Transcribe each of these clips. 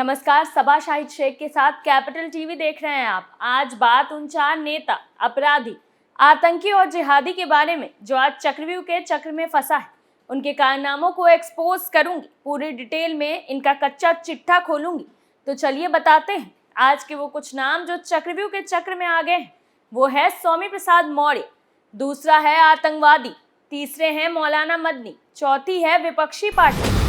नमस्कार, सबा शाहिद शेख के साथ कैपिटल टीवी देख रहे हैं आप। आज बात उन 4 नेता, अपराधी, आतंकी और जिहादी के बारे में जो आज चक्रव्यूह के चक्र में फंसा है। उनके कारनामों को एक्सपोज करूंगी, पूरी डिटेल में इनका कच्चा चिट्ठा खोलूंगी। तो चलिए बताते हैं आज के वो कुछ नाम जो चक्रव्यूह के चक्र में आ गए हैं। वो है स्वामी प्रसाद मौर्य, दूसरा है आतंकवादी, तीसरे हैं मौलाना मदनी, चौथी है विपक्षी पार्टी।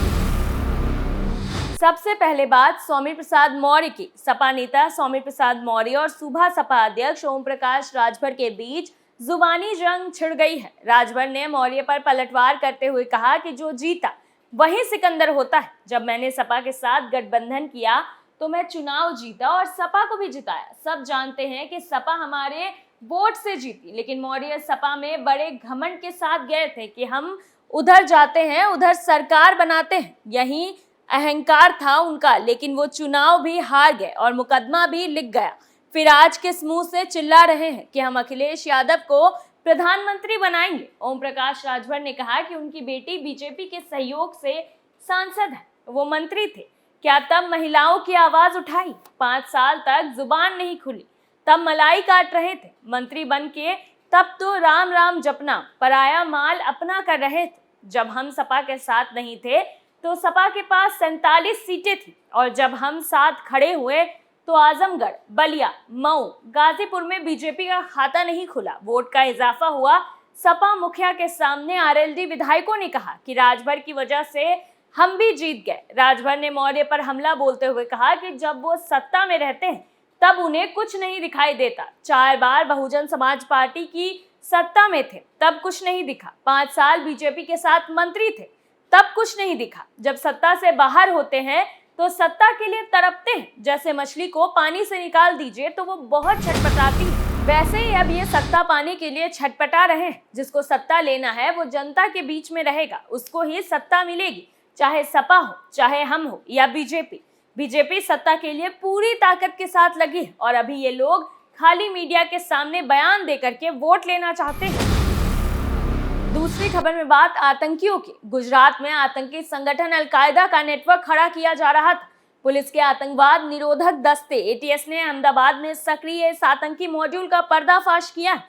सबसे पहले बात स्वामी प्रसाद मौर्य की। सपा नेता स्वामी प्रसाद मौर्य और सूबा सपा अध्यक्ष ओम प्रकाश राजभर के बीच जुबानी जंग छिड़ गई है। राजभर ने मौर्य पर पलटवार करते हुए कहा कि जो जीता वही सिकंदर होता है। जब मैंने सपा के साथ गठबंधन किया तो मैं चुनाव जीता और सपा को भी जिताया। सब जानते हैं कि सपा हमारे वोट से जीती, लेकिन मौर्य सपा में बड़े घमंड के साथ गए थे कि हम उधर जाते हैं, उधर सरकार बनाते हैं। यही अहंकार था उनका, लेकिन वो चुनाव भी हार गए और मुकदमा भी लिख गया। फिर आज किस मुंह से चिल्ला रहे हैं कि हम अखिलेश यादव को प्रधानमंत्री बनाएंगे। ओम प्रकाश राजभर ने कहा कि उनकी बेटी बीजेपी के सहयोग से सांसद है, वो मंत्री थे। क्या तब महिलाओं की आवाज उठाई? 5 साल तक जुबान नहीं खुली, तब मलाई काट रहे थे। मंत्री बन के तब तो राम राम जपना, पराया माल अपना कर रहे थे। जब हम सपा के साथ नहीं थे तो सपा के पास 47 सीटें थी, और जब हम साथ खड़े हुए तो आजमगढ़, बलिया, मऊ, गाजीपुर में बीजेपी का खाता नहीं खुला। वोट का इजाफा हुआ। सपा मुखिया के सामने आरएलडी विधायकों ने कहा कि राजभर की वजह से हम भी जीत गए। राजभर ने मौर्य पर हमला बोलते हुए कहा कि जब वो सत्ता में रहते हैं तब उन्हें कुछ नहीं दिखाई देता। 4 बार बहुजन समाज पार्टी की सत्ता में थे, तब कुछ नहीं दिखा। 5 साल बीजेपी के साथ मंत्री थे, तब कुछ नहीं दिखा। जब सत्ता से बाहर होते हैं तो सत्ता के लिए तड़पते हैं। जैसे मछली को पानी से निकाल दीजिए तो वो बहुत छटपटाती है, वैसे ही अब ये सत्ता पाने के लिए छटपटा रहे हैं। जिसको सत्ता लेना है वो जनता के बीच में रहेगा, उसको ही सत्ता मिलेगी, चाहे सपा हो, चाहे हम हो या बीजेपी। बीजेपी सत्ता के लिए पूरी ताकत के साथ लगी है और अभी ये लोग खाली मीडिया के सामने बयान देकर के वोट लेना चाहते हैं। दूसरी खबर में बात आतंकियों की। गुजरात में आतंकी संगठन अलकायदा का नेटवर्क खड़ा किया जा रहा था। पुलिस के आतंकवाद निरोधक दस्ते एटीएस ने अहमदाबाद में सक्रिय इस आतंकी मॉड्यूल का पर्दाफाश किया।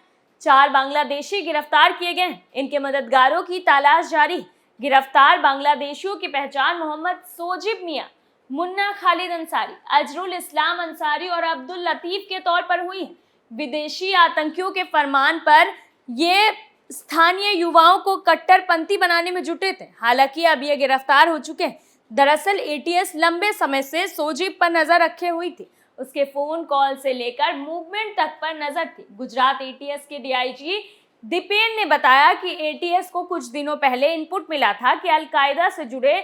4 बांग्लादेशी गिरफ्तार किए गए। इनके मददगारों की तलाश जारी। गिरफ्तार बांग्लादेशियों की पहचान मोहम्मद सोजिब मियां, मुन्ना खालिद अंसारी, अजरुल इस्लाम अंसारी और अब्दुल लतीफ के तौर पर हुई है। विदेशी आतंकियों के फरमान पर ये स्थानीय युवाओं को कट्टरपंथी बनाने में जुटे थे। हालांकि अब ये गिरफ्तार हो चुके हैं। दरअसल एटीएस लंबे समय से सोजिब पर नजर रखे हुई थी। उसके फोन कॉल से लेकर मूवमेंट तक पर नजर थी। गुजरात एटीएस के डीआईजी दीपेन ने बताया कि एटीएस को कुछ दिनों पहले इनपुट मिला था कि अलकायदा से जुड़े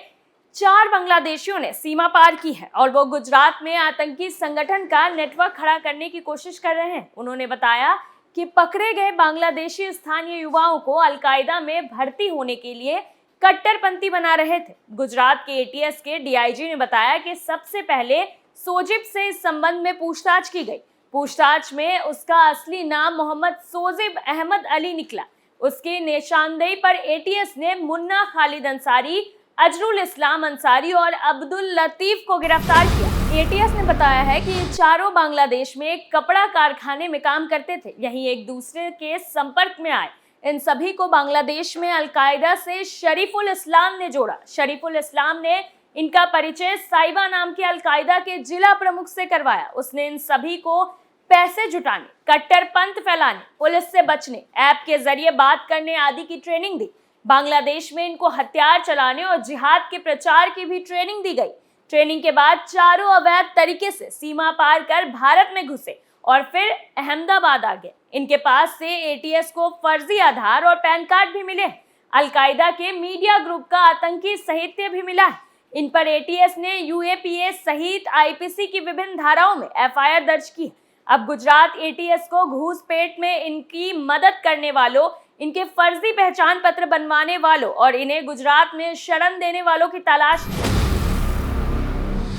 4 बांग्लादेशियों ने सीमा पार की है और वो गुजरात में आतंकी संगठन का नेटवर्क खड़ा करने की कोशिश कर रहे हैं। उन्होंने बताया कि पकड़े गए बांग्लादेशी स्थानीय युवाओं को अलकायदा में भर्ती होने के लिए कट्टरपंथी बना रहे थे। गुजरात के एटीएस के डीआईजी ने बताया कि सबसे पहले सोजिब से इस संबंध में पूछताछ की गई। पूछताछ में उसका असली नाम मोहम्मद सोजिब अहमद अली निकला। उसकी निशानदेही पर एटीएस ने मुन्ना खालिद अंसारी, अजरुल इस्लाम अंसारी और अब्दुल लतीफ को गिरफ्तार किया। एटीएस ने बताया है कि ये चारों बांग्लादेश में एक कपड़ा कारखाने में काम करते थे, यहीं एक दूसरे के संपर्क में आए। इन सभी को बांग्लादेश में अलकायदा से शरीफुल इस्लाम ने जोड़ा। शरीफुल इस्लाम ने इनका परिचय साइबा नाम के अलकायदा के जिला प्रमुख से करवाया। उसने इन सभी को पैसे जुटाने, कट्टरपंथ फैलाने, पुलिस से बचने, ऐप के जरिए बात करने आदि की ट्रेनिंग दी। बांग्लादेश में इनको हथियार चलाने और जिहाद के प्रचार की भी ट्रेनिंग दी गई। ट्रेनिंग के बाद चारों अवैध तरीके से सीमा पार कर भारत में घुसे और फिर अहमदाबाद आ गए। इनके पास से एटीएस को फर्जी आधार और पैन कार्ड भी मिले। अलकायदा के मीडिया ग्रुप का आतंकी साहित्य भी मिला है। इन पर एटीएस ने यूएपीए सहित आईपीसी की विभिन्न धाराओं में एफआईआर दर्ज की। अब गुजरात एटीएस को घूसपेट में इनकी मदद करने वालों, इनके फर्जी पहचान पत्र बनवाने वालों और इन्हें गुजरात में शरण देने वालों की तलाश है।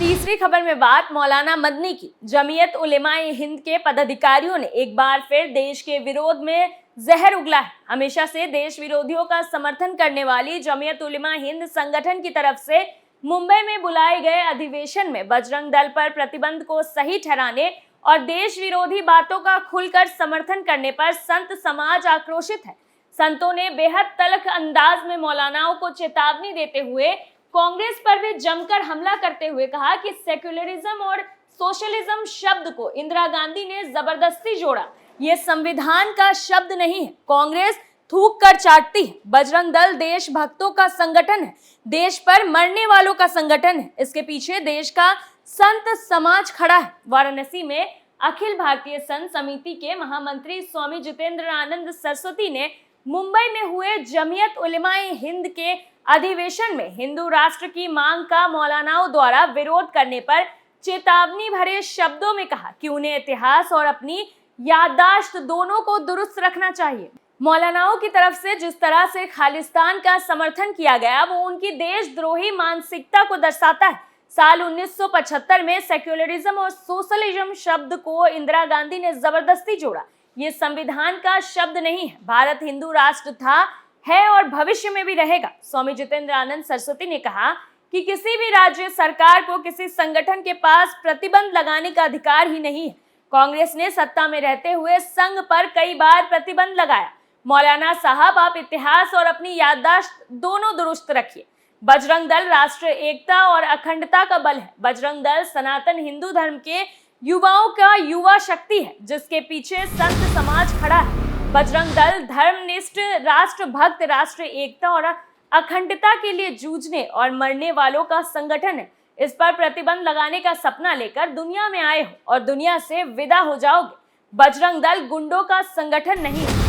तीसरी खबर में बात मौलाना मदनी की। जमीयत उलेमाए हिंद के पदाधिकारियों ने एक बार फिर देश के विरोध में जहर उगला है। हमेशा से देश विरोधियों का समर्थन करने वाली जमीयत उलेमा हिंद संगठन की तरफ से मुंबई में बुलाए गए अधिवेशन में बजरंग दल पर प्रतिबंध को सही ठहराने और देश विरोधी बातों का खुलकर समर्थन करने पर संत समाज आक्रोशित है। संतों ने बेहद तल्ख अंदाज में मौलानाओं को चेतावनी देते हुए कांग्रेस पर भी जमकर हमला करते हुए कहा कि सेक्युलरिज्म और सोशलिज्म शब्द को इंदिरा गांधी ने जबरदस्ती जोड़ा। ये संविधान का शब्द नहीं है। कांग्रेस थूक कर चाटती है। बजरंग दल देशभक्तों का संगठन है, देश पर मरने वालों का संगठन है। इसके पीछे देश का संत समाज खड़ा है। वाराणसी में अखिल भारतीय संत समिति के महामंत्री स्वामी जितेंद्र आनंद सरस्वती ने मुंबई में हुए जमीयत उलेमाए हिंद के अधिवेशन में हिंदू राष्ट्र की मांग का मौलानाओं द्वारा विरोध करने पर चेतावनी भरे शब्दों में कहा कि उन्हें इतिहास और अपनी याददाश्त दोनों को दुरुस्त रखना चाहिए। मौलानाओं की तरफ से जिस तरह से खालिस्तान का समर्थन किया गया वो उनकी देशद्रोही मानसिकता को दर्शाता है। साल 1975 में सेक्युलरिज्म और सोशलिज्म शब्द को इंदिरा गांधी ने जबरदस्ती जोड़ा। ये संविधान का शब्द नहीं है। भारत हिंदू राष्ट्र था, है और भविष्य में भी रहेगा। स्वामी जितेंद्र आनंद सरस्वती ने कहा कि किसी भी राज्य सरकार को किसी संगठन के पास प्रतिबंध लगाने का अधिकार ही नहीं है। कांग्रेस ने सत्ता में रहते हुए संघ पर कई बार प्रतिबंध लगाया। मौलाना साहब, आप इतिहास और अपनी याददाश्त दोनों दुरुस्त रखिए। बजरंग दल राष्ट्र एकता और अखंडता का बल है। बजरंग दल सनातन हिंदू धर्म के युवाओं का युवा शक्ति है, जिसके पीछे संत समाज खड़ा है। बजरंग दल धर्मनिष्ठ, राष्ट्रभक्त, राष्ट्र एकता और अखंडता के लिए जूझने और मरने वालों का संगठन है। इस पर प्रतिबंध लगाने का सपना लेकर दुनिया में आए हो और दुनिया से विदा हो जाओगे। बजरंग दल गुंडों का संगठन नहीं है।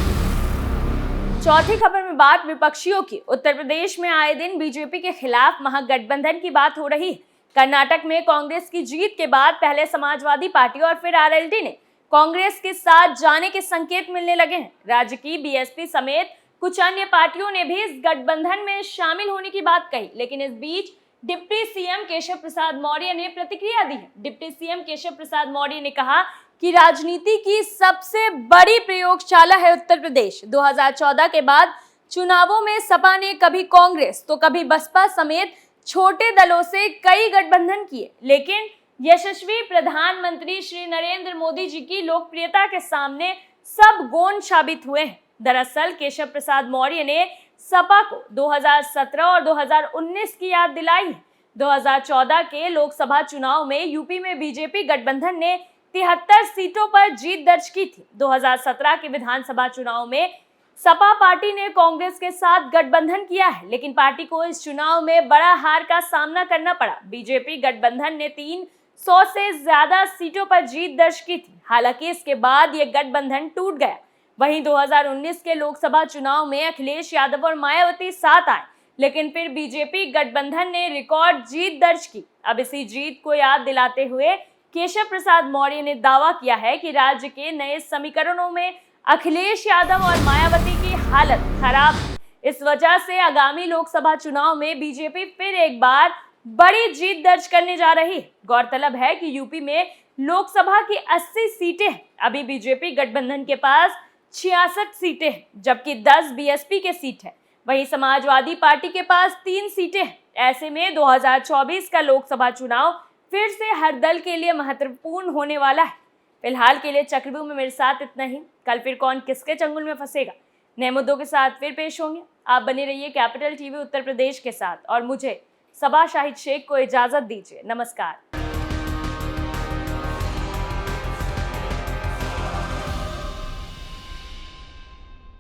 चौथी खबर में बात विपक्षियों की। उत्तर प्रदेश में आए दिन बीजेपी के खिलाफ महागठबंधन की बात हो रही है। कर्नाटक में कांग्रेस की जीत के बाद पहले समाजवादी पार्टी और फिर आरएलडी ने कांग्रेस के साथ जाने के संकेत मिलने लगे हैं। राज्य की बीएसपी समेत कुछ अन्य पार्टियों ने भी इस गठबंधन में शामिल होने की बात कही, लेकिन इस बीच डिप्टी सीएम केशव प्रसाद मौर्य ने प्रतिक्रिया दी है। डिप्टी सीएम केशव प्रसाद मौर्य ने कहा कि राजनीति की सबसे बड़ी प्रयोगशाला है उत्तर प्रदेश। 2014 के बाद चुनावों में सपा ने कभी कांग्रेस तो कभी बसपा समेत छोटे दलों से कई गठबंधन किए, लेकिन यशस्वी प्रधानमंत्री श्री नरेंद्र मोदी जी की लोकप्रियता के सामने सब गौण साबित हुए हैं। दरअसल केशव प्रसाद मौर्य ने सपा को 2017 और 2019 की याद दिलाई है। 2014 के लोकसभा चुनाव में यूपी में बीजेपी गठबंधन ने 73 सीटों पर जीत दर्ज की थी। 2017 के विधानसभा चुनाव में सपा पार्टी ने कांग्रेस के साथ गठबंधन किया है, लेकिन पार्टी को इस चुनाव में बड़ा हार का सामना करना पड़ा। बीजेपी गठबंधन ने 300 से ज्यादा सीटों पर जीत दर्ज की थी। हालांकि इसके बाद यह गठबंधन टूट गया। वहीं 2019 के लोकसभा चुनाव में अखिलेश यादव और मायावती साथ आए, लेकिन फिर बीजेपी गठबंधन ने रिकॉर्ड जीत दर्ज की। अब इसी जीत को याद दिलाते हुए केशव प्रसाद मौर्य ने दावा किया है कि राज्य के नए समीकरणों में अखिलेश यादव और मायावती की हालत खराब है। इस वजह से आगामी लोकसभा चुनाव में बीजेपी फिर एक बार बड़ी जीत दर्ज करने जा रही है। गौरतलब है कि यूपी में लोकसभा की 80 सीटें हैं। अभी बीजेपी गठबंधन के पास 66 सीटें हैं, जबकि 10 बीएसपी के सीट है। वहीं समाजवादी पार्टी के पास 3 सीटें हैं। ऐसे में 2024 का लोकसभा चुनाव फिर से हर दल के लिए महत्वपूर्ण होने वाला है। फिलहाल के लिए चक्रव्यूह में मेरे साथ इतना ही। कल फिर कौन किसके चंगुल में फंसेगा, नए मुद्दों के साथ फिर पेश होंगे। आप बने रहिए कैपिटल टीवी उत्तर प्रदेश के साथ और मुझे सबा शाहिद शेख को इजाजत दीजिए। नमस्कार।